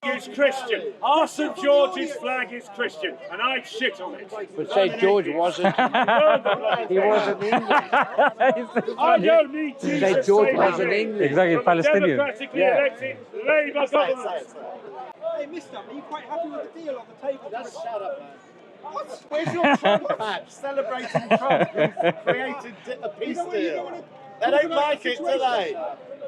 is Christian. Our St. George's flag is Christian, and I'd shit on it. But St. George wasn't. He wasn't English. I don't need Jesus. St. George wasn't English. Exactly, Palestinian. Democratically elected Labour government. Hey, mister, are you quite happy with the deal on the table? Just shut up, man. Where's your Trump patch celebrating Trump who created a peace deal? They don't like it, do they?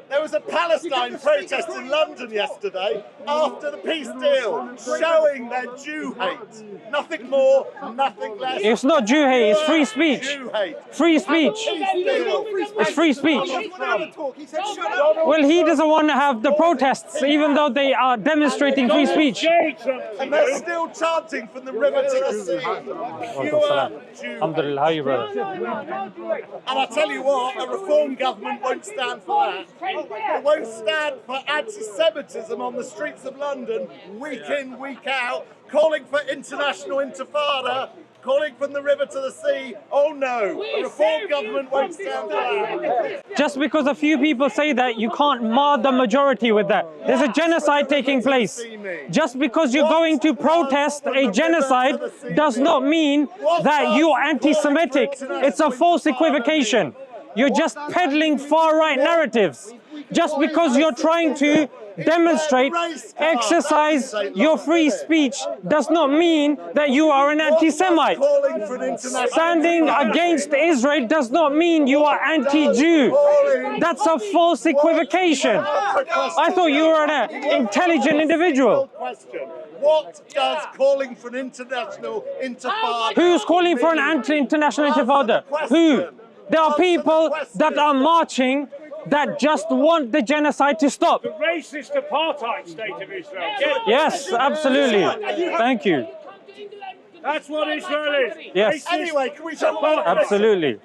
There was a Palestine protest in London yesterday after the peace deal, showing their Jew hate. Nothing more, nothing less. It's not Jew hate, it's free speech. Jew hate. Free speech. It's free speech. Well, he doesn't want to have the protests, even though they are demonstrating free speech. And they're still chanting from the river to the sea. Pure Jew. Alhamdulillah, how are you, brother? And I tell you what, a reform government won't stand for that. It won't stand for anti-Semitism on the streets of London, week in, week out, calling for international intifada, calling from the river to the sea. Oh no, a reform government won't stand for that. Just because a few people say that, you can't mar the majority with that. There's a genocide taking place. Just because you're going to protest a genocide does not mean that you're anti-Semitic. It's a false equivocation. You're just peddling far-right narratives. Just because you're trying to demonstrate, exercise your free speech does not mean that you are an anti-Semite. Standing against Israel does not mean you are anti-Jew. That's a false equivocation. I thought you were an intelligent individual. What does calling for an international intifada? Who's calling for an anti-international intifada? Who? There are people that are marching that just want the genocide to stop. The racist apartheid state of Israel. Yes, absolutely. Thank you. That's what Israel is. Yes. Anyway, can we talk about Absolutely.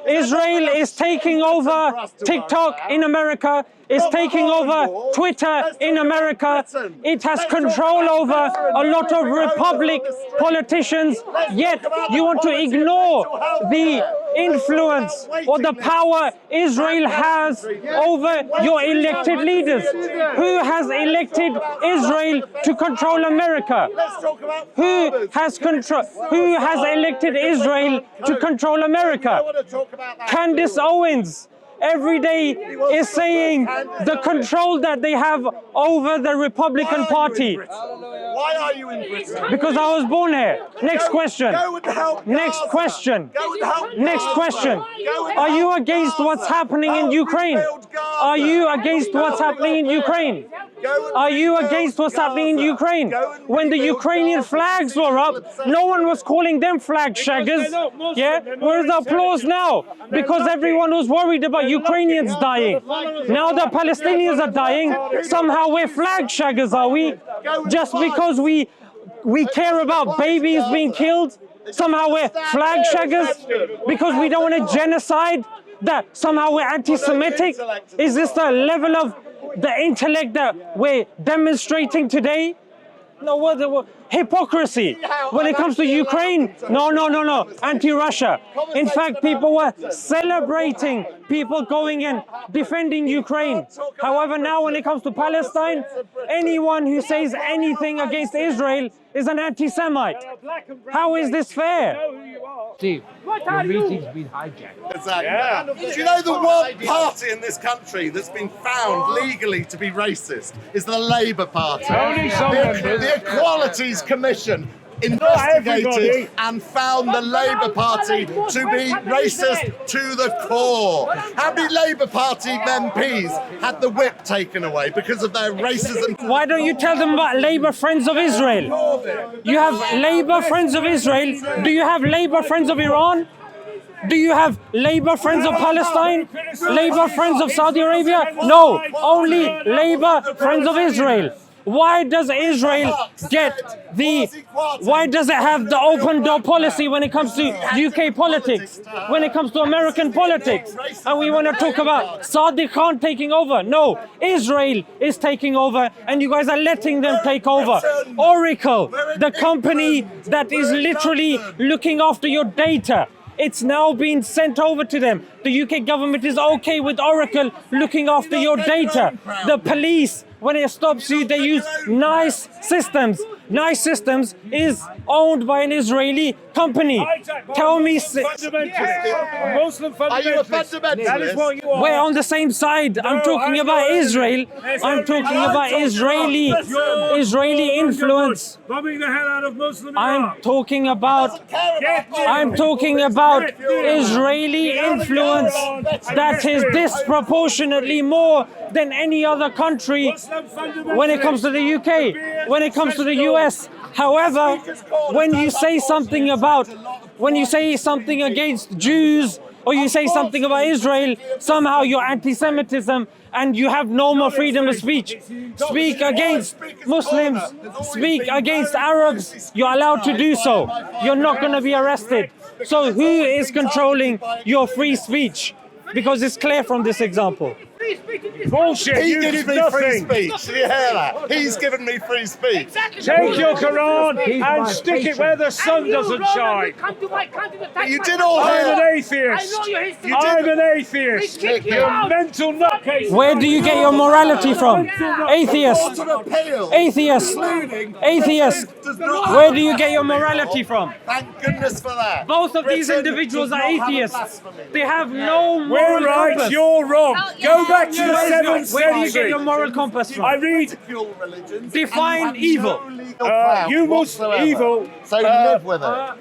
Israel is taking over TikTok in America, is taking over Twitter in America. It has control over a lot of Republic politicians, yet you want to ignore the influence or the power Israel has over your elected leaders. Who has elected Israel to control America? Who has elected Israel to control America? Candace Owens every day is saying the control that they have over the Republican Party. Why are you in Britain? Because I was born here. Next question. Next question. Next question. Are you against what's happening in Ukraine? Are you against what's happening in Ukraine? Are you against what's happening in Ukraine? When the Ukrainian flags were up, no one was calling them flag shaggers. Yeah? Where's the applause now? Because everyone was worried about Ukrainians dying. Now the Palestinians are dying. Somehow we're flag shaggers, are we? Just because we care about babies being killed? Somehow we're flag shaggers? Because we don't want a genocide? That somehow we're anti-Semitic? Is this the level of the intellect that we're demonstrating today? No, what hypocrisy. When it comes to Ukraine, no. Anti-Russia. In fact, people were celebrating people going and defending Ukraine. However, now when it comes to Palestine, anyone who says anything against Israel is an anti-Semite. How is this fair? Steve, your meeting's been hijacked. Exactly. Yeah. Do you know the one party in this country that's been found legally to be racist is the Labour Party? The Equalities Commission investigated and found the Labour Party to be racist to the core. How many Labour Party MPs had the whip taken away because of their racism? Why don't you tell them about Labour Friends of Israel? You have Labour Friends of Israel. Do you have Labour Friends of Iran? Do you have Labour Friends of Palestine? Labour Friends of Saudi Arabia? No, only Labour Friends of Israel. Why does Israel why does it have the open door policy when it comes to UK politics, when it comes to American politics? And we want to talk about Saudi Khan taking over. No, Israel is taking over and you guys are letting them take over. Oracle, the company that is literally looking after your data, it's now been sent over to them. The UK government is okay with Oracle looking after your data. The police When it stops you, they use nice systems. Nice Systems is owned by an Israeli company. Tell me, Fundamentalist. Muslim fundamentalist. Are you a fundamentalist? That is what you are. we're on the same side. I'm talking about Israel. I'm talking about Israeli influence. Bombing the hell out of Muslim I'm Iraq. talking about Israeli influence that is disproportionately more than any other country when it comes to the UK, when it comes to the US. However, when you say something against Jews or you say something about Israel, somehow you're anti-Semitism and you have no more freedom of speech. Speak against Muslims, speak against Arabs, you're allowed to do so. You're not going to be arrested. So who is controlling your free speech? Because it's clear from this example. Bullshit. He You gives did me free nothing. speech. Do you hear that? He's given me free speech. Take your Quran and stick it where the sun doesn't shine. You did all I'm hear. an atheist. I'm an athist. kicked you You're out. mental nutcase. Where do you get your morality from? Atheist. Court of Appeal. Atheist. Atheist. Where do you get your morality from? Thank goodness for that. Both of these Britain individuals does are not have a atheists. blasphemy. They have no moral We're right, compass. you're wrong. Go back to the Where 7th do you get your century. moral compass I from? read Ridicule religions. Define and have evil. No legal clout you must whatsoever. evil. So live with it.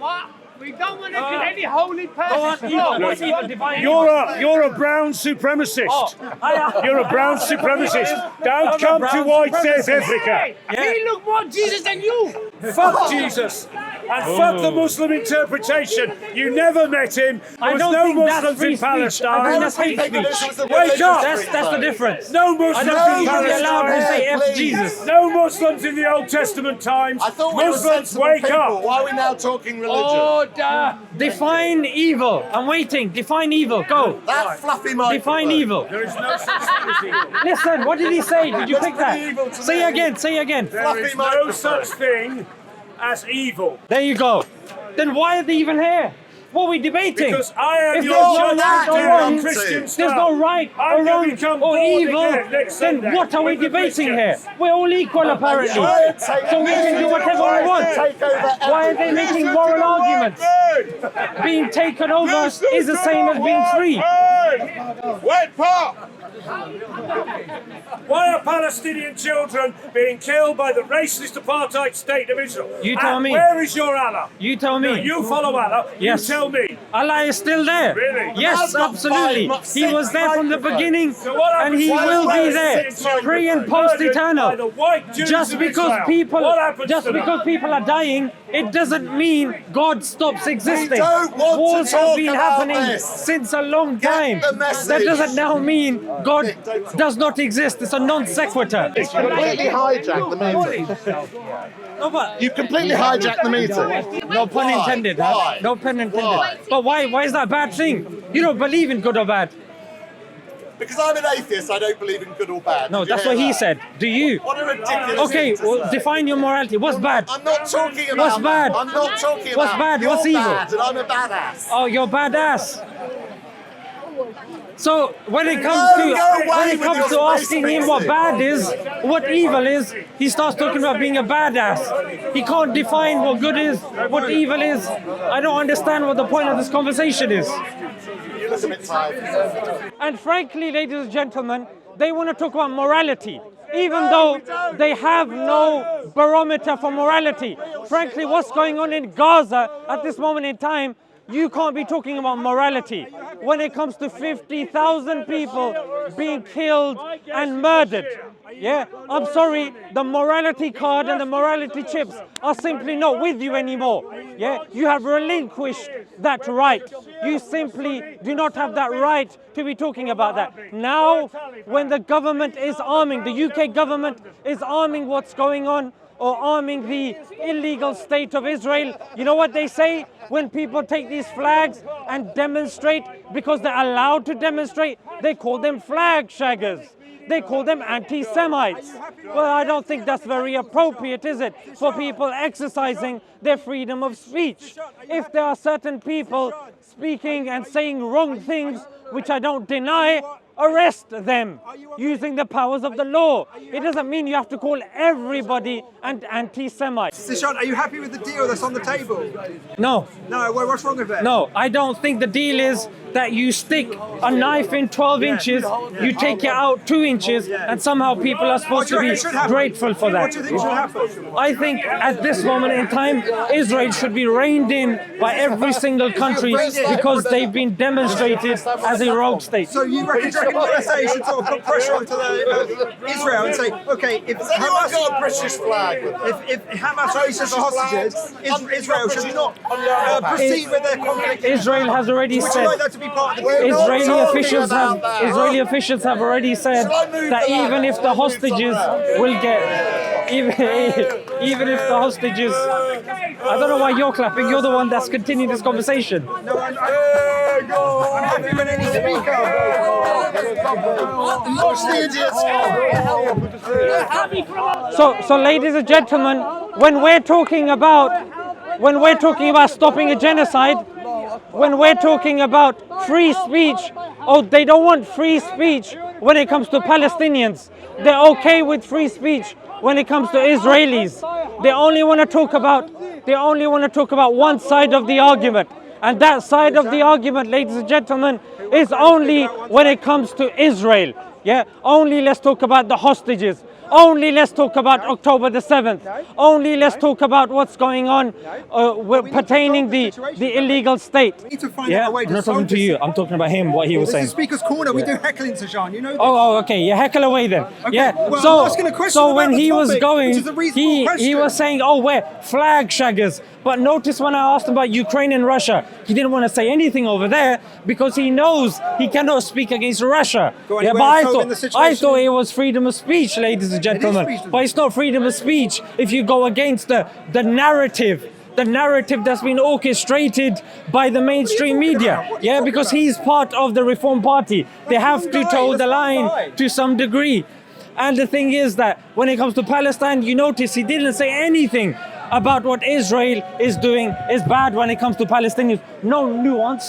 We don't want to kill any holy Go on, person. evil. What's evil? Define You're a brown supremacist. You're a brown supremacist. Don't come to white South Africa. He look more Jesus than you. Fuck Jesus. And fuck the Muslim interpretation. You never met him. There I was don't no think that's Muslims free in speech. I Palestine. think that's hate Think this speech. was a Wake religious up. street That's the vote. difference. No I Muslims don't in think you should be allowed to say F Please. Jesus. No Muslims in the Old Testament times. I thought we were Muslims, sensible wake people. up. Why are we now talking religion? Order. Define evil. I'm waiting. Define evil. Go. That fluffy microphone. Define evil. There is no such thing as evil. Listen, what did he say? Did you pick pretty evil that? to Say me. again. Say again. There is no such thing as evil. There you go. Then why are they even here? What are we debating? Because I am If your there's no judge right or of wrong, Christian there's stuff. no right I'm or gonna wrong become or born evil, again next then Sunday what are we with the debating here? Christians. We're all equal apparently. So we can do whatever we want. Why are they making moral arguments? Being taken over is the same as being free. Wet pop! Why are Palestinian children being killed by the racist apartheid state of Israel? You tell And me. Where is your Allah? You tell No, me. you follow Allah. Yes. You tell me. Allah is still there. Really? Yes, absolutely. He was there from the beginning and he will be there. Pre and post eternal. Just because people are dying, it doesn't mean God stops existing. don't want to Wars have talk been about happening this. since a long Get time. the message. That doesn't now mean God does not exist. It's a non sequitur. Completely hijacked the meeting. No, but You completely hijacked the meeting. no pun Why? intended. Why? No pun intended. Why? But why is that a bad thing? You don't believe in good or bad. Because I'm an atheist, I don't believe in good or bad. No, Did you that's hear what he that? said. Do you? What a ridiculous Okay, thing to well, say. define your morality. What's bad? I'm not talking about What's bad? that. I'm not talking What's about bad? You're What's evil? bad and I'm a badass. Oh, you're badass. So when it No, comes go away with to your asking him what bad is, what evil is, he starts talking about being a badass. He can't define what good is, what evil is. I don't understand what the point of this conversation is. You look a bit tired. And frankly, ladies and gentlemen, they want to talk about morality, even though they have no barometer for morality. Frankly, what's going on in Gaza at this moment in time, you can't be talking about morality when it comes to 50,000 people being killed and murdered. Yeah, I'm sorry, the morality card and the morality chips are simply not with you anymore. Yeah, you have relinquished that right. You simply do not have that right to be talking about that. Now, when the government is arming, the UK government is arming what's going on, or arming the illegal state of Israel, you know what they say when people take these flags and demonstrate because they're allowed to demonstrate? They call them flag shaggers. They call them anti-Semites. Well, I don't think that's very appropriate, is it, for people exercising their freedom of speech? If there are certain people speaking and saying wrong things, which I don't deny, arrest them using the powers of the law. It doesn't mean you have to call everybody an anti-Semite. Sishan, are you happy with the deal that's on the table? No. No, what's wrong with it? No, I don't think the deal is that you stick a knife in 12 inches, you take it out 2 inches, and somehow people are supposed to be grateful for that. What do you think should happen? I think at this moment in time, Israel should be reined in by every single country because they've been demonstrated as a rogue state. So you reckon the USA should sort of put pressure onto Israel and say, okay, if Hamas got a British flag? if Hamas releases the hostages, Israel should not proceed with their conflict. Israel has already Would you said. like that to be part of the deal? Israeli officials have already said that even if the hostages will get, even if the hostages, I don't know why you're clapping. You're the one that's continuing this conversation. No, I'm happy when any speaker. Watch the idiots. So, ladies and gentlemen, when we're talking about stopping a genocide, when we're talking about free speech, they don't want free speech when it comes to Palestinians. They're okay with free speech when it comes to Israelis. They only want to talk about one side of the argument. And that side of the argument, ladies and gentlemen, is only when it comes to Israel. Yeah, only let's talk about the hostages. Only let's talk about October the 7th. Only let's talk about what's going on pertaining the illegal state. We need to find out a way to I'm not talking to you. I'm talking about him, what he was saying. This is Speaker's Corner. We do heckling, Sishan. You know this. Oh, okay. You heckle away then. Okay, Yeah. well, I'm asking a question So about when the he was topic, going, which is a reasonable he question. was saying, "Oh, we're flag shaggers." But notice when I asked him about Ukraine and Russia, he didn't want to say anything over there because he knows he cannot speak against Russia. Go on, Yeah, you but were told in the I situation- thought it was freedom of speech, ladies and gentlemen. freedom of But it's not freedom of speech if you go against the narrative. The narrative that's been orchestrated by the mainstream media. Yeah, because he's part of the Reform Party. They have to toe the line to some degree. And the thing is that when it comes to Palestine, you notice he didn't say anything about what Israel is doing is bad when it comes to Palestinians. No nuance.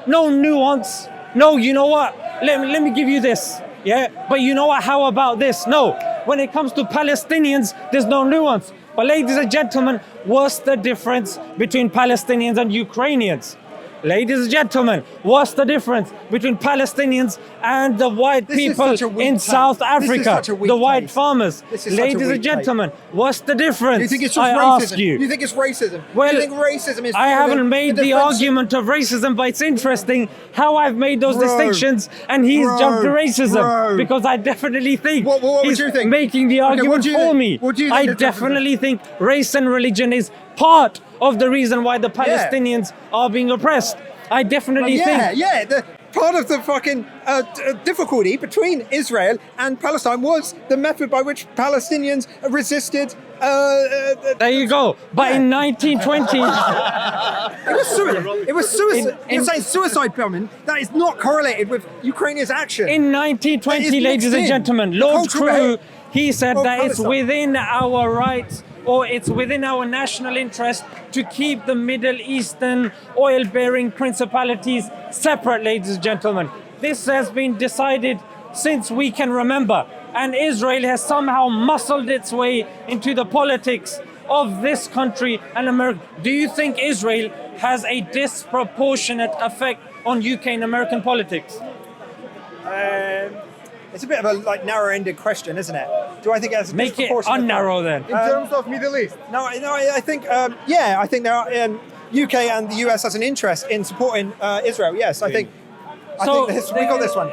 No nuance. No, you know what? Let me give you this. Yeah, but you know what? How about this? No, when it comes to Palestinians, there's no nuance. But ladies and gentlemen, what's the difference between Palestinians and Ukrainians? Ladies and gentlemen, what's the difference between Palestinians and the white people in South Africa, the white farmers? Ladies and gentlemen, what's the difference? You think it's just I racism? ask you. You think it's racism? Well, you think racism is? I haven't made the defensive? argument of racism, but it's interesting how I've made those distinctions and he's jumped to racism because I definitely think What would he's you think? making the what argument do you for think? me. What do you I think the difference is? definitely think race and religion is part of the reason why the Palestinians are being oppressed. I definitely think. The part of the fucking difficulty between Israel and Palestine was the method by which Palestinians resisted. There you go. But in 1920, It was suicide. You're saying suicide bombing that is not correlated with Ukrainians' action. in 1920, It's ladies mixed and in. gentlemen, The Lord cultural Crewe, he said of that it's Palestine. within our rights or it's within our national interest to keep the Middle Eastern oil-bearing principalities separate, ladies and gentlemen. This has been decided since we can remember, and Israel has somehow muscled its way into the politics of this country and America. Do you think Israel has a disproportionate effect on UK and American politics? It's a bit of a narrow-ended question, isn't it? Do I think it has a Make it disproportionate unnarrow then. In terms of Middle East, I think, I think there are UK and the US has an interest in supporting Israel. Yes, I think. So We got this one.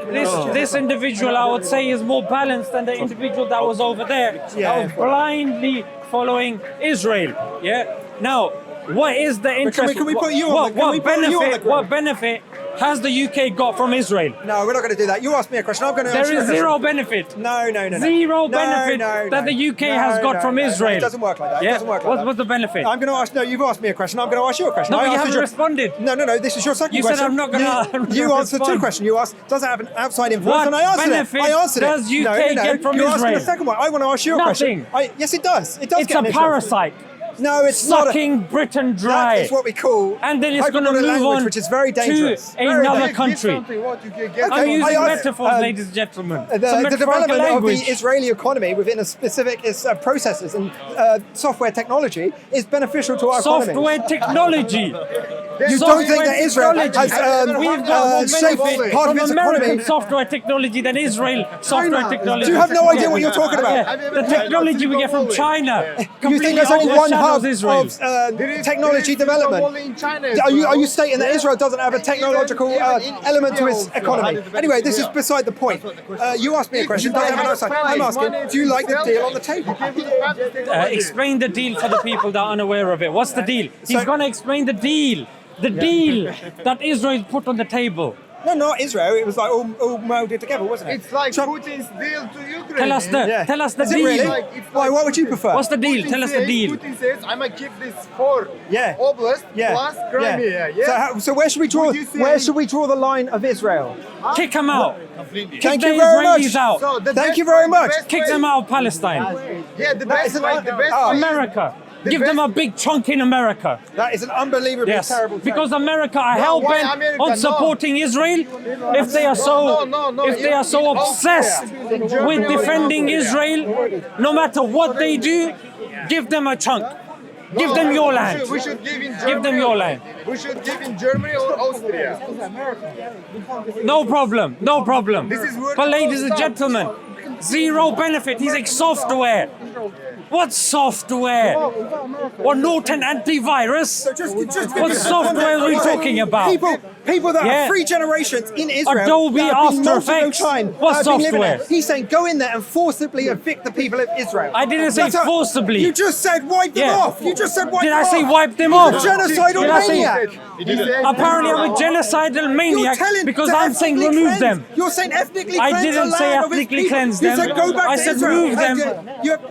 This individual, I would say, is more balanced than the individual that was over there. That was blindly following Israel. Yeah. Now, what is the interest? can we put you on the What benefit has the UK got from Israel? No, we're not going to do that. You ask me a question. I'm going to There answer is your zero question. benefit. No. Zero benefit that the UK has got from Israel. No, it doesn't work like that. Yeah. It doesn't work like that. What's the benefit? I'm going to ask. No, you've asked me a question. I'm going to ask you a question. No, I but you answered haven't responded. No. This is your second You question. said I'm not gonna You answered two respond. questions. You asked, does it have an outside influence? What And I answered benefit it. I answered does it. UK get from You're asking Israel? the second one. I want to ask you a Nothing. question. Yes, it does. It does. It's get a an influence. parasite. No, it's not. sucking Britain dry. That is what we call And then it's going to hyperbolic move language, on which is very dangerous. to another country. I'm using metaphors, ladies and gentlemen. It's a The metaphorical development language. of the Israeli economy within a specific processes and software technology is beneficial to our economy. Software technology. You don't think that Israel has We've got shaped more part of from its American economy? software technology than Israel software technology. Do you have no idea what you're talking about? Yeah, the technology we get from China You think completely there's only one hub overshadows Israel. of technology development? Are you stating that Israel doesn't have a technological element to its economy? Anyway, this is beside the point. You asked me a question. Don't have an answer. I'm asking, do you like the deal on the table? Explain the deal for the people that are unaware of it. What's the deal? He's going to explain the deal. The deal that Israel put on the table. No, not Israel. It was like all melded together, wasn't it? It's like Trump- Putin's deal to Ukraine. Tell us the Is it deal. really? Why? What would you prefer? What's the deal? Tell us the deal. Putin says, I'm going to keep this 4 Yeah. oblast Yeah. plus Crimea. Yeah. So where should we draw? Would you say- Where should we draw the line of Israel? Kick them out. Thank Kick you the very much. Israelis out. So the Thank best you very way- much. the best Kick way- them out of Palestine. Yeah, the best isn't way. that- The best oh. way- America. Give them a big chunk in America. That is an unbelievably Yes, terrible. because America are No, hell why bent America? on No. supporting Israel. If they are so, if they are so obsessed with defending Israel, no matter what they do, give them a chunk. Give them your land. We should give in Germany. Give them your land. We should give in Germany or Austria. No problem. No problem. This is where But the ladies and world stops. gentlemen, zero benefit. He's like software. What software? What Norton antivirus? What software are we talking about? People that Yeah. are 3 generations in Israel. Adobe that have been After multiple Effects. time, What have been living software? there. He's saying go in there and forcibly evict the people of Israel. I didn't say That's a- forcibly. You just said wipe them Yeah. off. You just said wipe Did them I off. say wipe them You're off? a genocidal Did I say- maniac. Apparently I'm a genocidal You're maniac telling because to I'm saying ethnically remove cleanse. them. You're saying ethnically I cleanse didn't the say land of its ethnically people. cleanse You them. said go back I to said Israel. move them.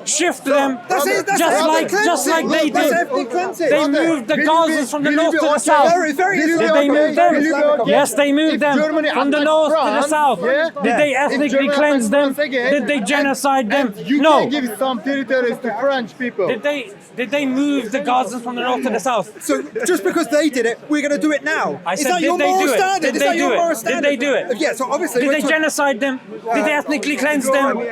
Shift them. That's it. That's Just ethnic like cleansing. they That's did. ethnic cleansing. They moved the Gazans from the north to the okay? south. Very Did Islamic. they move them? Will you be okay? Yes, they moved If them Germany from the attacks north to the France, south. yeah? Did they If ethnically Germany cleanse them? attacks France again, Did they genocide them? You No. can give some territories to French people. Did they move the Gazans from the north to the south? So just because they did it, we're going to do it now. I Is said, that your did they moral do it? standard? Did Is they that your do it? moral Did standard? they do it? Yeah. So obviously, Did we're they talking- genocide them? Did they ethnically cleanse them?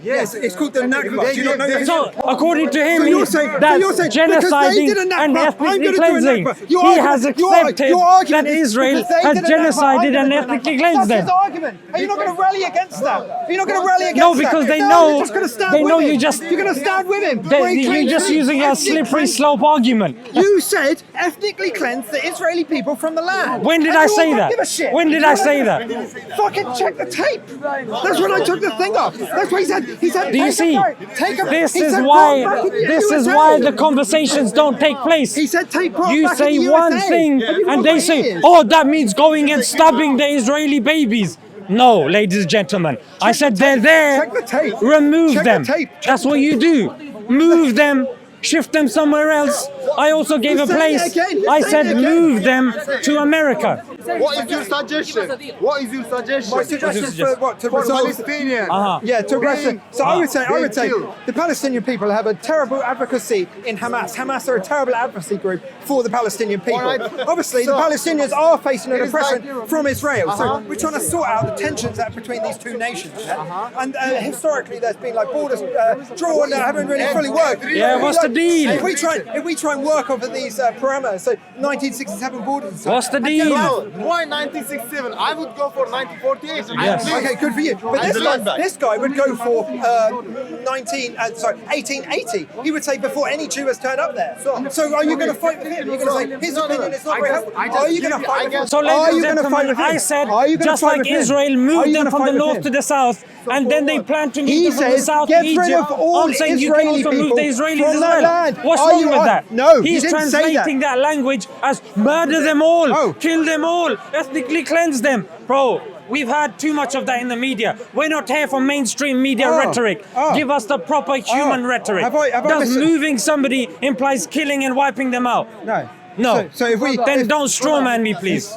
Yes, it's called the Nakba. Do you not know that? So, according to him, So you're saying, that's because they did a genociding Nakba, and I'm ethnically gonna do a cleansing. Nakba. Your He argument- has your accepted argument that is Israel because they has did a Nakba, I'm genocided gonna and do a ethnically Nakba. cleansed That's his them. argument. Are you not going to rally against that? Are you not going to rally against No, that? because they No, know- you're just going to stand they with know him. you just- You're going to stand with him. You're just using a slippery slope argument. You said ethnically cleanse the Israeli people from the land. When did And I you say all don't that? give a shit. When did I say that? Fucking check the tape. That's when I took the thing off. That's what he said. He said, Do you take see? a break. Take a This he is said, why. "Put back in the This is USA." why the conversations don't take place. He said, take part You back say in the one USA. thing Have you and forgotten they what say, it is? oh, that means going and stabbing the Israeli babies. No, ladies and gentlemen. I said they're there. Check the tape. Remove Check the them. tape. That's what you do. Move them. Shift them somewhere else. I also gave a He's saying place. it again. He's I saying said it again. move them to America. What is your suggestion? What is your suggestion? My suggestion for what? To For resolve. Palestinians. Yeah, to Russia. So I would say being killed. the Palestinian people have a terrible advocacy in Hamas. Hamas are a terrible advocacy group for the Palestinian people. All right. Obviously, the So, Palestinians are facing an it is oppression like- from Israel. So we're trying to sort out the tensions that are between these two nations. And historically, there's been like borders drawn that haven't really fully worked. Yeah, what's the deal? If we try and work over these parameters, so 1967 borders. And so What's the and deal? Well, why 1967? I would go for 1948. Yes. Okay, good for you. But And the land back. this guy would go for 1880. He would say before any Jew has turned up there. So are you going to fight with him? You're going to say his opinion is not very helpful. Are you going to fight with him? So, Are ladies you and going to fight gentlemen, with him? I said, Are you gonna just fight like with him? Israel Are moved you them gonna from fight the with north him? to the south, and then they plan to move He them from the says, south get to Egypt. rid of all I'm saying you can Israeli also move people the Israelis from as that well. land. What's Are wrong you with on- that? No, he He's didn't say that. translating that language as murder them all, Oh. kill them all, ethnically cleanse them. Bro, we've had too much of that in the media. We're not here for mainstream media Oh. rhetoric. Oh. Give us the proper human rhetoric. Have I Does missed it? moving somebody implies killing and wiping them out? No. No. So if we Then don't strawman me, please.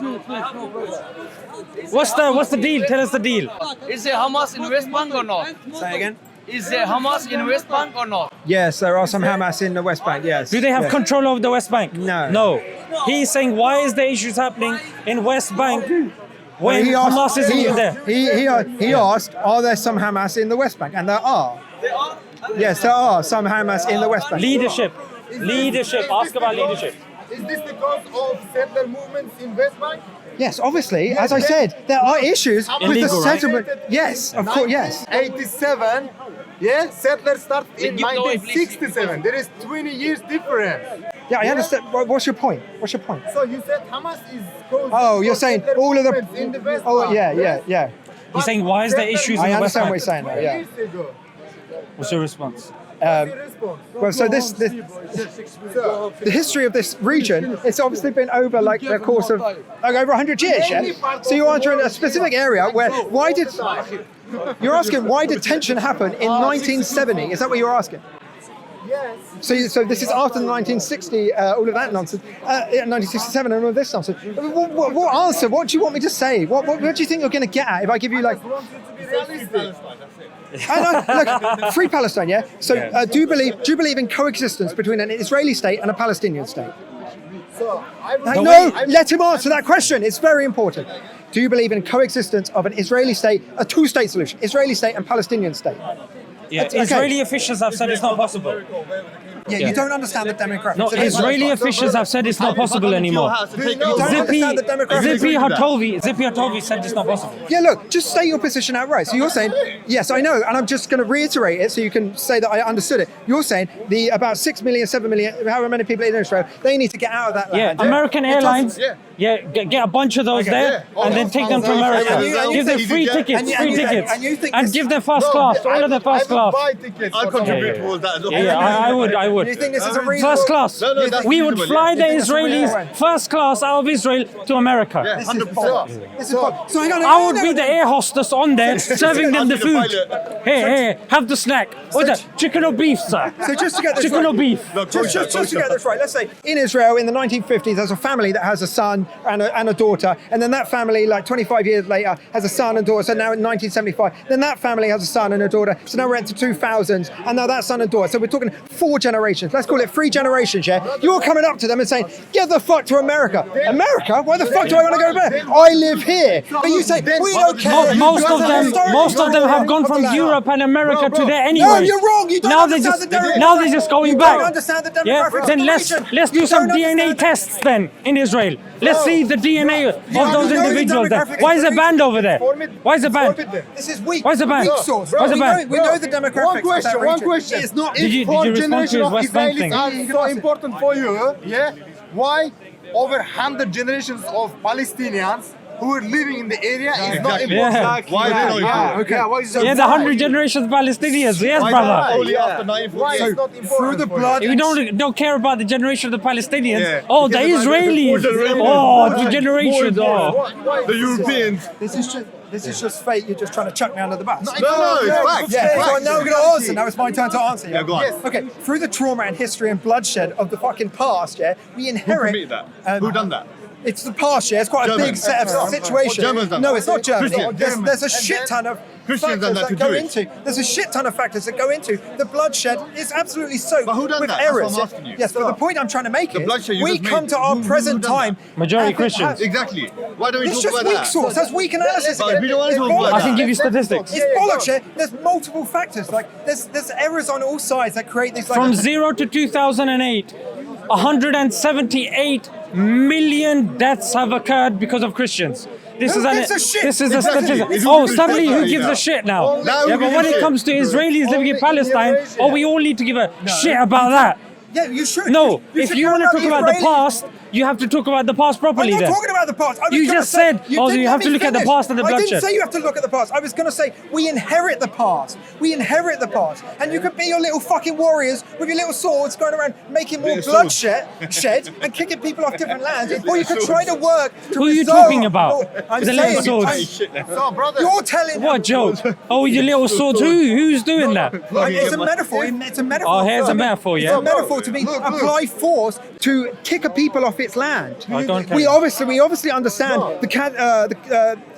What's the deal? Tell us the deal. Is it Hamas in West Bank or not? say again. Is Hamas in West Bank or not? Yes, there are some Hamas in the West Bank. Yes. Do they have Yes. control over the West Bank? No. No. He's saying, why is the issues happening in West Bank when He asked- Hamas isn't even there? He asked, are there some Hamas in the West Bank? And there are. Yes, there are some Hamas in the West Bank. Leadership. Leadership. Ask about leadership. Is this because of settler movements in West Bank? Yes, obviously, as I said, there are issues with the Illegal, right? settlement. Yes, of course, yes. 87, yeah, settlers started in Give the way, please. 1967. There is 20 years difference. Yeah, I understand. What's your point? What's your point? So you said Hamas is causing Oh, you're saying settler all of movements the. in the West Oh, Bank. yeah. He's saying, why is there issues in I the West understand what Bank? you're saying now. Yeah. Years ago. What's your response? Well, so the history of this region, it's obviously been over like the course of like over 100 years. Yeah. So you're answering a specific area where you're asking why did tension happen in 1970? Is that what you're asking? Yes. So this is after the 1960, all of that nonsense, 1967 and all of this nonsense. What answer? What do you want me to say? What do you think you're going to get at if I give you like? I want you to be realistic. Look, free Palestine, yeah. So do you believe in coexistence between an Israeli state and a Palestinian state? So Let him answer that question. It's very important. Do you believe in coexistence of an Israeli state, a two-state solution, Israeli state and Palestinian state? Yeah, Okay. Israeli officials have said it's not possible. Yeah, you don't understand the demographics. No, Israeli officials have said it's not possible anymore. Zippy Hatovi said it's not possible. Yeah, look, just state your position outright. So you're saying, yes, I know, and I'm just going to reiterate it so you can say that I understood it. You're saying the about 6 million, 7 million, however many people in Israel, they need to get out of that Yeah, land. American Airlines, get a bunch of those there and then take them to America. And you Give them think- free tickets, and give them first class, all of them first class. I'll contribute towards that as well. Yeah, I would. You think this is a reasonable... First class. We would fly the Israelis first class out of Israel to America. This is so hang on, I would be the air hostess on there serving them the food. Hey, have the snack. What's that? Chicken or beef, sir? So just to get this Chicken right, or beef? just to get this right, let's say in Israel in the 1950s there's a family that has a son and a daughter, and then that family like 25 years later has a son and daughter, so now in 1975 then that family has a son and a daughter, so now we're into 2000s and now that son and daughter, so we're talking 4 generations, let's call it 3 generations, yeah? You're coming up to them and saying, get the fuck to America. America? Why the fuck do I want to go there? I live here. But you say, we don't care. Most of them have gone from Europe and America to there anyway. No, you're wrong. You don't understand the demographics. Now they're just going You back. don't understand the Yeah, demographics. then of the region. let's You do some don't DNA understand- tests then in Israel. Let's see the DNA of those you know the individuals there. demographics Why of is the it banned over there? Why is it banned? This is weak. Why is it banned? Weak source. Why is it banned? We know the demographics of that region. One question. It's not... Did you respond to his West Bank thing? Are so important for you, yeah? Why over 100 generations of Palestinians who are living in the area is not important? Yeah. Why are they not Okay. Why is Yeah, the 100 generations of Palestinians. Yes, brother. Only after Why 1948. is not important through the for you? blood... You don't care about the generation of the Palestinians. Yeah. Oh, the Israelis. Oh, the generations. Oh. The Europeans. This is just fate. You're just trying to chuck me under the bus. No, it's facts. Yeah, so Facts. now we're going to answer. Now it's my turn to answer. Yeah, go on. Yes. Okay, through the trauma and history and bloodshed of the fucking past, yeah, we inherit... Who committed that? Who done that? It's the past, yeah. It's quite a big Germans. set of situations. Germans done No, that. it's not Germany. Christians. There's a shit ton of Christians done factors that that to go Jewish. into. There's a shit ton of factors that go into the bloodshed. Is absolutely soaked But who done with that? That's what errors. I'm asking you. Yes, but the point I'm trying to make The is bloodshed you we just come made. to our Who present done that? time. Majority and Christians. Exactly. Why don't we It's talk just about weak that? source. That's weak analysis. But again. we don't want to It's talk about I can that. give you statistics. It's bollocks, yeah. There's multiple factors. Like there's errors on all sides that create these. Like, From 0 to 2008, 178 million deaths have occurred because of Christians. This Who is gives a shit? This is a Exactly. statistic. It's Oh, all suddenly who Christians gives now. a shit now? Now Yeah, who but gives when a it shit? comes to Israelis living in Only Palestine, Eurasia. oh, we all need to give a shit about that. yeah, you should. No, You if should you care want to talk about the Israelis. past, you have to talk about the past properly I'm not then. talking about the past. I was You gonna just say- said, you oh, didn't you let have to me look at the finish. past and the I bloodshed. didn't say you have to look at the past. I was going to say we inherit the past. We inherit the past. And you could be your little fucking warriors with your little swords going around making more Little bloodshed and kicking people off different lands. Or you could try to work to Who are you resolve- talking about? No, I'm The saying, little swords. So, brother, you're telling What joke? Oh, your little swords. Who's doing that? It's a metaphor. It's a metaphor. Oh, here's a metaphor, It's yeah? a metaphor to be apply force to kick a people off off its land. I don't care. We obviously understand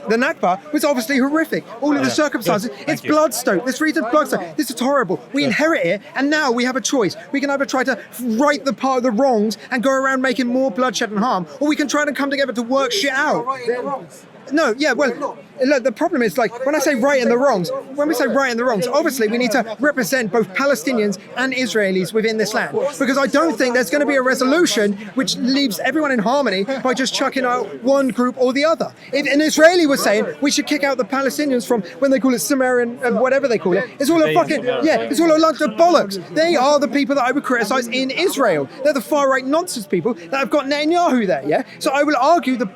the Nakba was obviously horrific. All of the circumstances. It's bloodstone. This region of bloodstone. This is horrible. We inherit it, and now we have a choice. We can either try to right the part of the wrongs and go around making more bloodshed and harm, or we can try to come together to work shit out. No, yeah, well, look, the problem is, like, when I say right and the wrongs, when we say right and the wrongs, obviously we need to represent both Palestinians and Israelis within this land. Because I don't think there's going to be a resolution which leaves everyone in harmony by just chucking out one group or the other. If an Israeli was saying we should kick out the Palestinians from, when they call it Sumerian, whatever they call it, it's all a fucking, it's all a lunch of bollocks. They are the people that I would criticize in Israel. They're the far-right nonsense people that have got Netanyahu there, yeah? So I will argue that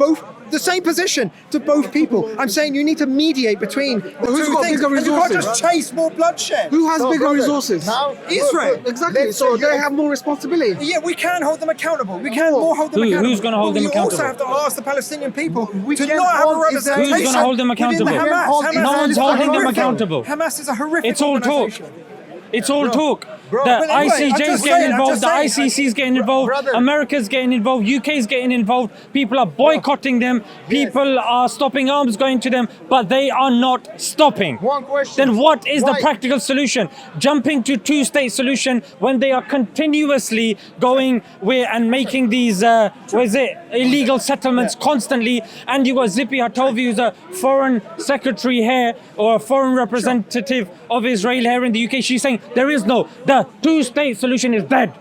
the same position to both people. I'm saying you need to mediate between the two things. And you can't just chase more bloodshed. Who has bigger resources? Israel. Exactly. So they have more responsibility. Yeah, we can hold them accountable. We can more hold them accountable. Who's going to hold them accountable? We also have to ask the Palestinian people to not have a representation. Who's going to hold them accountable? No one's holding them accountable. Hamas is a horrific It's all talk. It's all talk. The But anyway, ICJ's getting involved, the ICC's getting involved, America's getting involved, UK's getting involved, people are boycotting them, people are stopping arms going to them, but they are not stopping. One question. Then what is the Why? practical solution? Jumping to two-state solution when they are continuously going where and making these illegal settlements constantly, and you got Zippy Hatovi, who's a foreign secretary here or a foreign representative of Israel here in the UK. She's saying there is no, the two-state solution is dead.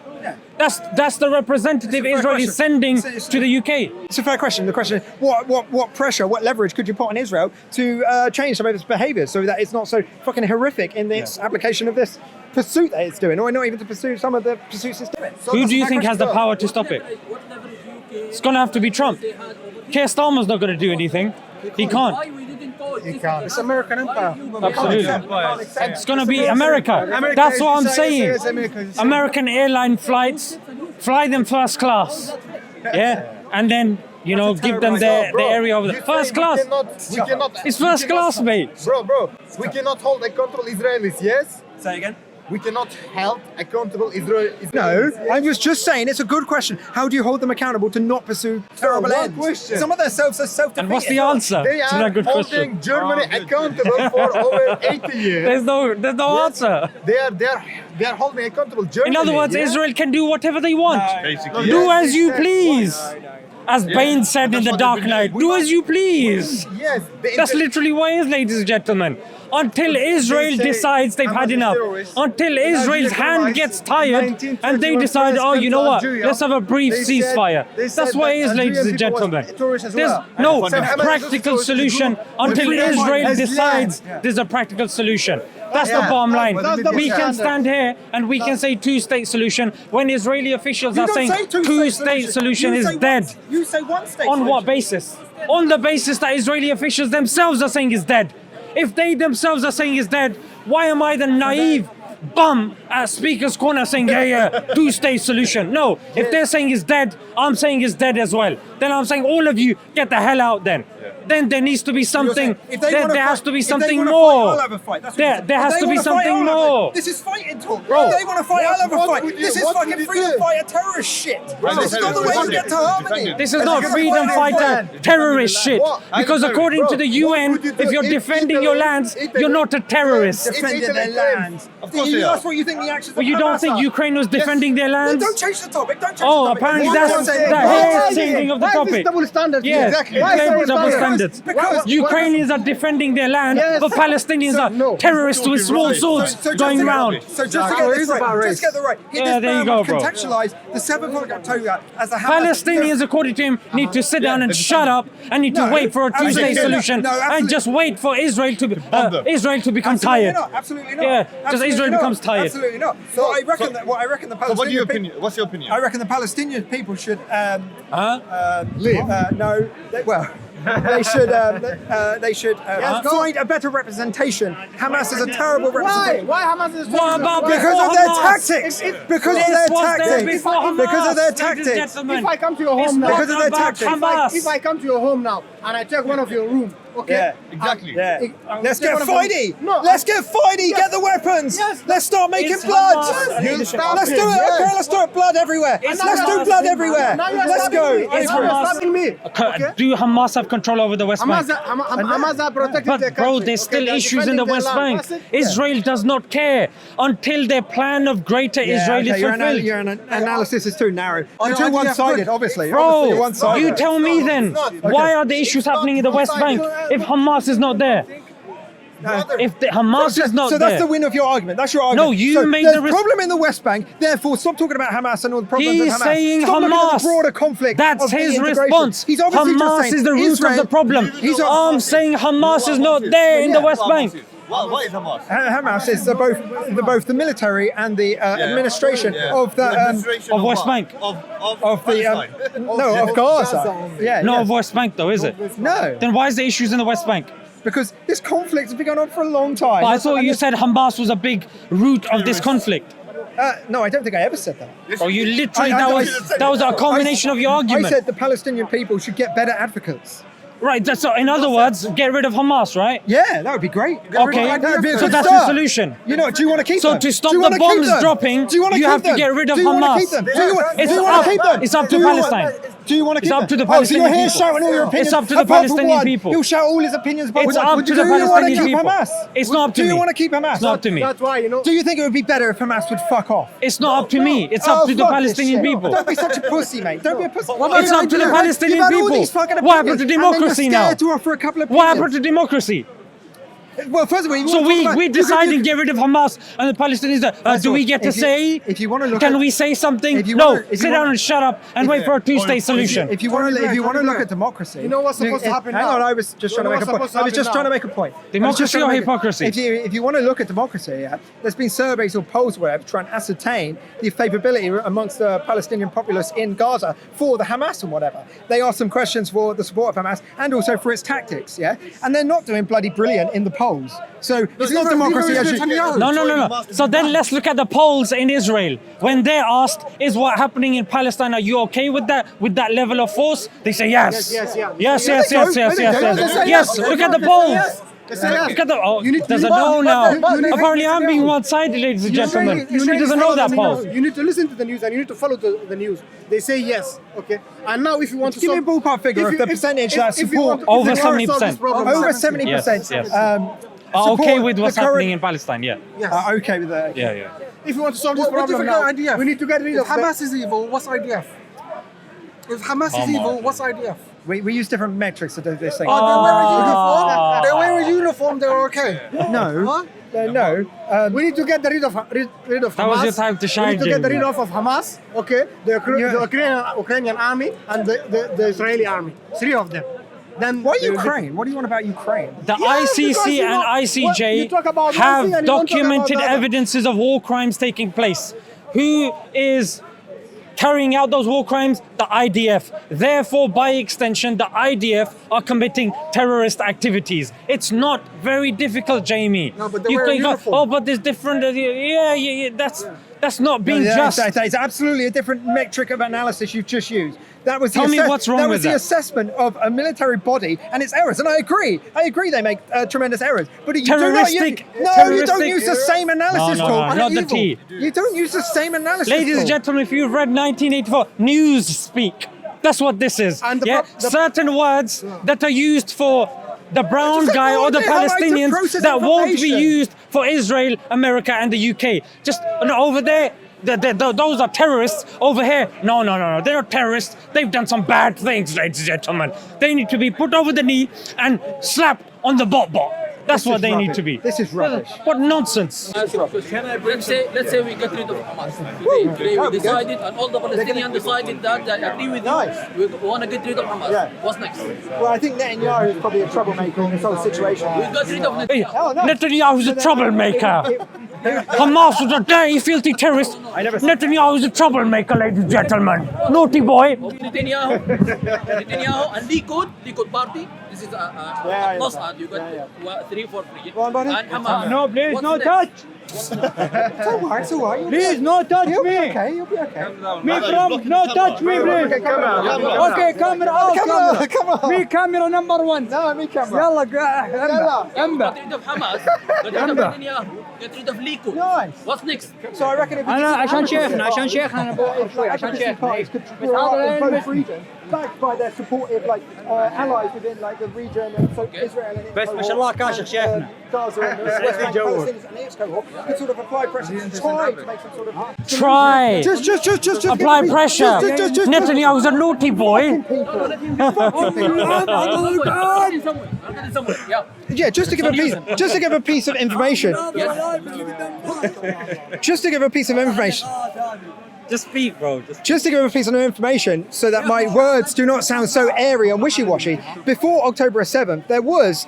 That's the representative Israel is sending to the UK. It's a fair question. The question is, what pressure, what leverage could you put on Israel to change some of its behaviours so that it's not so fucking horrific in its application of this pursuit that it's doing, or not even to pursue some of the pursuits it's doing? Who do you think has the power to stop it? It's going to have to be Trump. Keir Starmer's not going to do anything. He can't. It's American empire. Absolutely. It's going to be America. That's what I'm saying. American airline flights, fly them first class. Yeah. And then, you know, give them the area of the first class. It's first class, mate. Bro, we cannot hold accountable Israelis, yes? Say again? We cannot hold accountable Israelis. No, I was just saying it's a good question. How do you hold them accountable to not pursue terrible one ends? question. Some of their selves are self-defeating. And what's the answer They to are that good holding question? Germany accountable for over 80 years. There's no answer. They are holding accountable Germany. In other words, yeah? Israel can do whatever they want. Basically, Do Yes, as you exactly. please. As Bane said in The Dark Knight, do as you please. Yes. That's literally what it is, ladies and gentlemen. Until Israel decides they've had enough. Until Israel's hand gets tired and they decide, oh, you know what, let's have a brief ceasefire. That's what it is, ladies and gentlemen. There's no practical solution until Israel decides there's a practical solution. That's the bottom line. We can stand here and we can say two-state solution when Israeli officials are saying two-state solution is dead. You say one-state On what basis? On the basis that Israeli officials themselves are saying is dead. If they themselves are saying is dead, why am I the naive bum at Speaker's Corner saying, yeah, two-state solution? No, if they're saying is dead, I'm saying is dead as well. Then I'm saying all of you get the hell out then. Then there needs to be something, there has to be something more. There has to be something more. This is fighting talk. Bro. If they want to fight, I'll have a fight. would you- This is what would fucking you freedom do? fighter terrorist shit. This is not the way you get to harmony. This is not freedom fighter terrorist shit. Because according to the UN, if you're defending your lands, you're not a terrorist. Defending their lands. Of course they are. That's what you think the actions But you don't think Ukraine was defending their lands? Don't change the topic. Don't change Oh, the topic. apparently Why that's not say- the why hair not say- changing of the Why is this topic. double standard? Yeah, Exactly. clearly double standard? standards. Because- Ukrainians are defending their land, Yes. but Palestinians are no. terrorists with small swords just going to get- round. So just to get this right, just get the right. Yeah, there you go, bro. Contextualize the 7th of October as a Palestinians, according to him, need to sit down and shut up and need to No, wait for a two-state absolutely not. solution No, and absolutely. just wait for Israel to become Absolutely tired. not. Absolutely not. Yeah, just Absolutely Israel not. becomes tired. Absolutely not. So what I reckon the So what's your Palestinian opinion? What's your opinion? I reckon the Palestinian people should Leave. no, they should find a better representation. Hamas is a terrible representation. Why Hamas is What about Because before of their Hamas? tactics. Because of This their was there tactics. before Hamas, Because of their ladies and tactics. gentlemen. If I come to your It's home now, not Because of their about tactics. Hamas. if I come to your home now and I take one of your room Okay. Yeah. Exactly. Yeah. Let's they're get gonna fighty. No, Let's get fighty. Get the weapons. Let's start making blood. You stop Let's do him, it. yes. Okay, let's start blood everywhere. Let's do blood everywhere. Now you're Let's stopping go. me. Is Now you're Hamas- stopping me. Okay. Do Hamas have control over the West Bank? Hamas are protecting their But bro, country. there's still Okay, they're issues in the defending West their land. Bank. That's it. Israel does not care until their plan of greater Israel is fulfilled. Your analysis is too narrow. You're too IDF, one-sided, good. obviously. Obviously, you're Bro, one-sided. you tell me then, why are the issues happening in the West Bank if Hamas is not there? If the Hamas is not So that's there, the win of your argument. That's your argument. No, you so made there's the a res- problem in the West Bank. Therefore, stop talking about Hamas and all the problems he's with Hamas. saying Stop looking at Hamas. the broader conflict. That's of the his integration. response. He's obviously just Hamas saying is the root Israel, of the problem. I'm saying Hamas is not there in the West Bank. What is Hamas? Hamas is both the military and the administration of the Of West Bank. of the no of Gaza. Yeah, No, yeah. of West Bank though, is it? No, Then why is the issues in the West Bank? because this conflict has been going on for a long time. But I thought And you this- said Hamas was a big root of this conflict. no, I don't think I ever said that. Oh, you literally, I- that was a culmination of your I argument. said the Palestinian people should get better advocates. Right, so in other words, get rid of Hamas, right? Yeah, that would be great. Okay, That would be a so good that's start. the solution. You know, do you want to keep So them? to stop Do you the wanna keep bombs them? dropping, Do you wanna you keep have to them? get rid of Do you wanna Hamas. keep them? Do you, It's do you want up- to keep them? it's up to Do you want- Palestine. Do you want to keep It's up them? to the Oh, so you're Palestinian here people. shouting all your opinions. It's up to the apart from Palestinian one. people. He'll shout all his opinions. But It's one. up Would to you- the do you want to Palestinian keep people. Hamas? It's not up to Do you me. want to keep Hamas? It's not up to me. That's why, you know. Do you think it would be better if Hamas would fuck off? It's not up to me. It's up to the fuck this Palestinian shit. people. Don't be such a pussy, mate. Don't be a pussy. It's up to the Palestinian You've had all people. these fucking What happened to opinions, and then democracy you're now? scared to offer a couple of What happened opinions. to democracy? Well, first of all, you So wanna talk about- we you could- decide you and get rid of Hamas and the Palestinians. Do we get to if you- say? if you wanna look can at- we say something? if you No. wanna- if you Sit wanna- down and shut up and wait for a two-state solution. If you want to look at democracy, You know what's supposed to happen hang now? on, I was just trying to You know make a what's point. supposed to I was just happen trying to now? make a point. Democracy I was just trying to or make a- hypocrisy? If you want to look at democracy, yeah, there's been surveys or polls where to try and ascertain the favorability amongst the Palestinian populace in Gaza for the Hamas and whatever. They asked some questions for the support of Hamas and also for its tactics, yeah, and they're not doing bloody brilliant in the polls. So it's not democracy. Actually, No. So then let's look at the polls in Israel. When they're asked, is what happening in Palestine, are you okay with that level of force? They say yes. Yes, yeah. Yes. They say Yes, look at the polls. They say yes. Look at the, oh, You need to- there's a but- no but- now. but- but- Apparently I'm being one-sided, ladies and gentlemen. He doesn't know that poll. You need to listen to the news and you need to follow the news. They say yes, okay? And now if you want to give me a solve- ballpark figure of the percentage that if you want- support if Over you want to solve 70%. this problem, over now- 70%. Yes. Support Okay with what's the current- happening in Palestine, yeah. Yes. Okay with that. Yeah. If you want to solve this What problem different now, IDF? we need to get rid If of Hamas is evil, what's IDF? If Hamas is Come evil, on. what's IDF? We use different metrics to do this thing. Oh, they wear a uniform, they're okay. No, Huh? no. We need to get rid of Hamas. That was your time to shine, We need to get Jamie. rid of Hamas, okay? The Yeah. Ukrainian army and the Israeli army. Three of them. Then Why Ukraine? What do you want about Ukraine? The Yes, because ICC you and know- ICJ you talk about one have thing and you don't talk about documented the other. evidences of war crimes taking place. Who is carrying out those war crimes? The IDF. Therefore, by extension, the IDF are committing terrorist activities. It's not very difficult, Jamie. No, but they wear a uniform. oh, but there's different. Yeah. That's not being just. It's absolutely a different metric of analysis you've just used. That was Tell me what's wrong that with was the that. assessment of a military body and its errors, and I agree they make tremendous errors. But you Terroristic- you don't terroristic- use the same analysis No, tool. not the T. You don't use the same analysis. Ladies and tool. gentlemen, if you've read 1984, news speak. That's what this is. And the yeah? pro- the- Certain words that are used for the brown Just guy or the they have right to Palestinians process that won't be information. used for Israel, America, and the UK. Just over there. Those are terrorists. Over here, no. They're not terrorists. They've done some bad things, ladies and gentlemen. They need to be put over the knee and slapped on the bot. That's what is they need rubbish. to be. This is rubbish. What nonsense. Let's say we get rid of Hamas. Today we decided, and all the Palestinians decided that they agree with you. We want to get rid of Hamas. Yeah. What's next? Well, I think Netanyahu is probably a troublemaker in this whole situation. We got rid of Hey, Netanyahu. no. Netanyahu's a troublemaker. Hamas was a dirty, filthy terrorist. Netanyahu is a troublemaker, ladies and gentlemen. Naughty boy. Netanyahu and Likud party. This is a plus, and you got 3 for free. on, buddy. And Hamas. No, please, What's no next? touch. It's all right. Please, no touch You'll be me. okay. You'll be okay. Me from, no touch me, please. Okay, camera out. Come on. Me camera number one. No, me camera. يلا Get rid of Hamas, get rid of Netanyahu, get rid of Likud. Nice. What's next? So I reckon if we أنا عشان شيخنا أنا بقول شوي عشان شيخنا. could draw out in both regions, backed by their supportive allies within the region, and so Israel and بس ما شاء الله كاشخ شيخنا. Gaza and the West Bank Palestinians and the ex cohort could sort of apply pressure to try to make some sort of Try. just Apply pressure. just Netanyahu's a naughty boy. yeah, just to give a piece of information. Just to give a piece of information. Just speak, bro. Just to give a piece of information so that my words do not sound so airy and wishy-washy, before October 7th, there was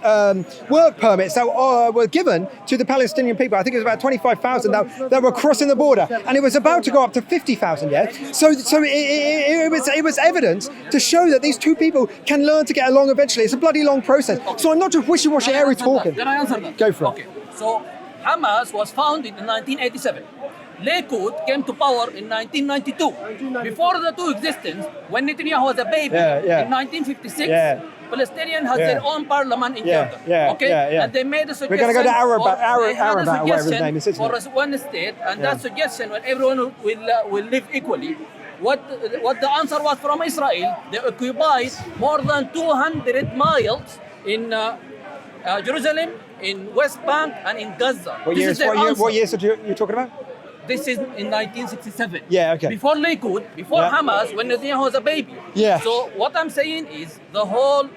work permits that were given to the Palestinian people. I think it was about 25,000 that were crossing the border, and it was about to go up to 50,000, yeah? So it was evidence to show that these two people can learn to get along eventually. It's a bloody long process. So I'm not just wishy-washy, airy talking. Can I answer that? Go for it. Okay. So Hamas was founded in 1987. Likud came to power in 1992. Before the two existence, when Netanyahu was a baby in 1956, Palestinians had their own parliament in Jordan. And they made a suggestion. We're going to go to Arab, whatever his name is, isn't for it? one state, and that suggestion, when everyone will live equally. What the answer was from Israel? They occupied more than 200 miles in Jerusalem, in West Bank, and in Gaza. What years are you talking about? This is in 1967. Yeah, okay. Before Likud, before Hamas, when Netanyahu was a baby. Yeah. So what I'm saying is the whole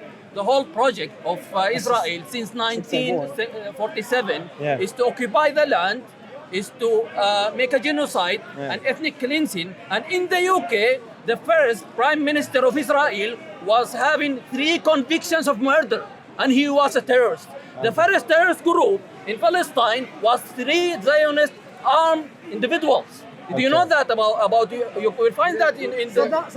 project of Israel since 1947 is to occupy the land, is to make a genocide and ethnic cleansing. And in the UK, the first Prime Minister of Israel was having 3 convictions of murder, and he was a terrorist. The first terrorist group in Palestine was 3 Zionist armed individuals. Do you know that about you will find that in the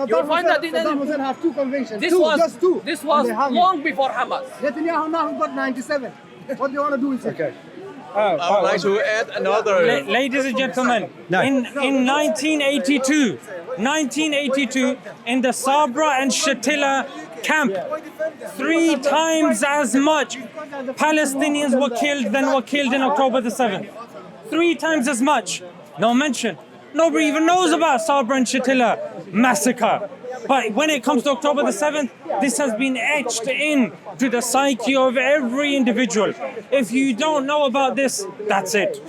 you will find that in Saddam Hussein have 2 convictions. This Just was two. long before Hamas. Netanyahu now got 97. What do you want to do with it? Okay. I would like to add another. Ladies and gentlemen, in 1982, in the Sabra and Shatila camp, 3 times as much Palestinians were killed than were killed in October the 7th. 3 times as much. No mention. Nobody even knows about Sabra and Shatila massacre. But when it comes to October the 7th, this has been etched in to the psyche of every individual. If you don't know about this, that's it.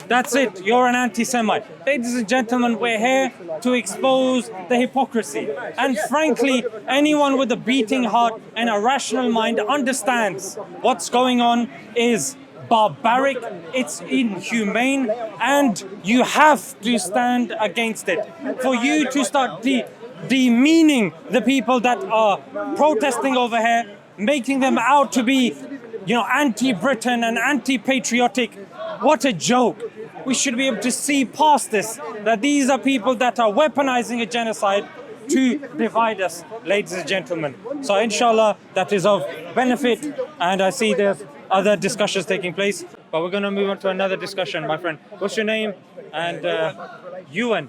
That's it. You're an anti-Semite. Ladies and gentlemen, we're here to expose the hypocrisy. And frankly, anyone with a beating heart and a rational mind understands what's going on is barbaric, it's inhumane, and you have to stand against it. For you to start demeaning the people that are protesting over here, making them out to be, anti-Britain and anti-patriotic, what a joke. We should be able to see past this, that these are people that are weaponizing a genocide to divide us, ladies and gentlemen. So inshallah, that is of benefit, and I see there's other discussions taking place, but we're going to move on to another discussion, my friend. What's your name? And Ewan.